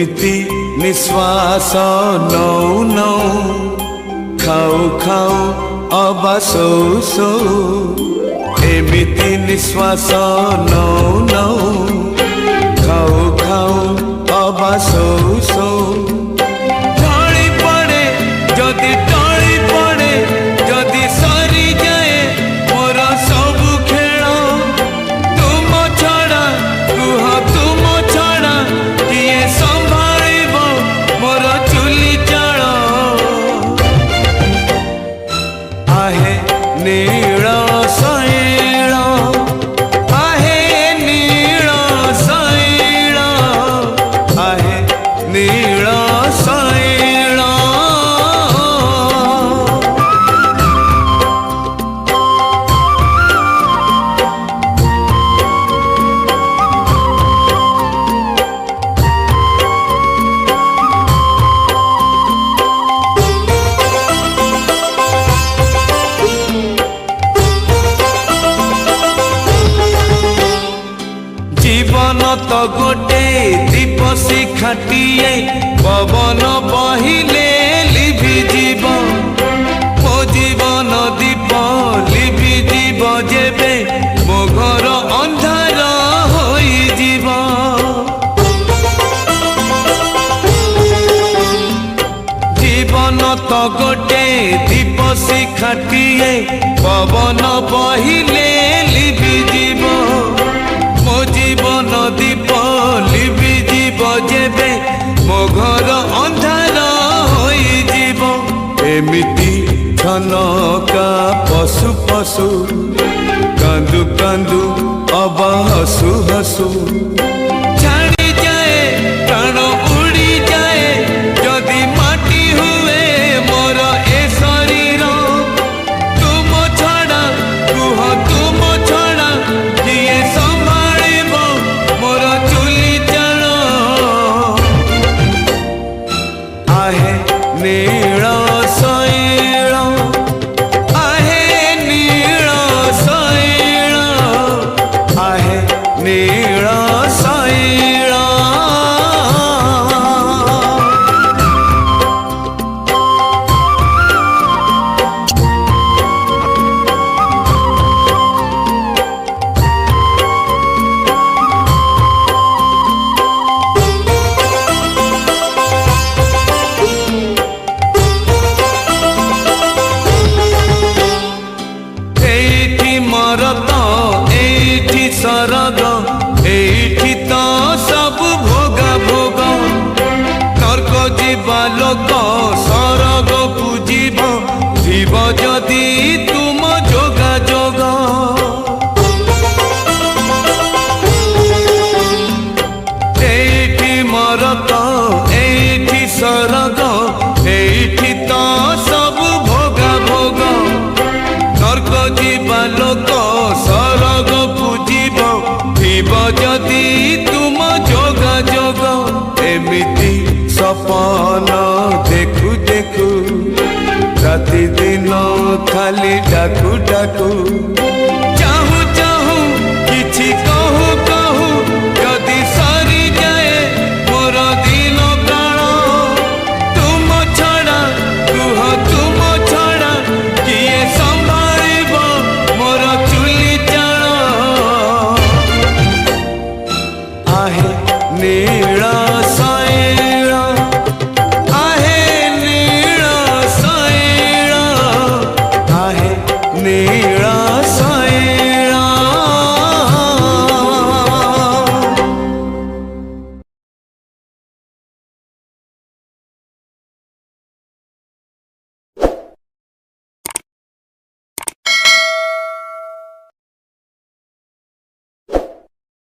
एमिति निश्वास नौ नौ खाऊ खाऊ अबा सौ सौ एमिति निश्वास नौ नौ खाऊ खाऊ अबा सौ सौ ढली पड़े जदि टली पड़े जदि सरी जाए मोर सबु खेल तुम छड़ा कुह तुम छड़ा किए संभालिब मोर चुली चाल आहे नील शैल आहे नील शैल आहे नील शैल जीवन तो गोटे दीप शिखाटिए पवन बहिले लिभि जीव मो जीवन दीप लिभि जीव जेबे मो घर अंधार होई जीव जीवन तो गोटे दीप शिखाटिए पवन बहिले लिभि जीव मो जीवन दीप लिभि जीव जेबे मो घर अंधार होई जीव एमिति छनका पशु पशु कांदु कांदु अबा हसु हसु छाड़ी जाए प्राण उड़ी जाए जदि माटी हुए मोर ए शरीर तुम छड़ा कुह तुम छड़ा किए संभालिब मोर चुली चाल आहे नील शैल आहे नील शैल आहे नील शैल एठी मरत एठी सरग एठी तो सब भोगा भोग नरक जीवा लोक सरग पूजिब जीव जदि तुम जोगा जोग एठी मरत एठी सरग एठी तो सब भोगा भोग नरक जीवा लोक सरग पूजिब जीव जदि तुम जोगा जोग एमिति सपन देखु देखु राति दिन खाली डाकू डाकू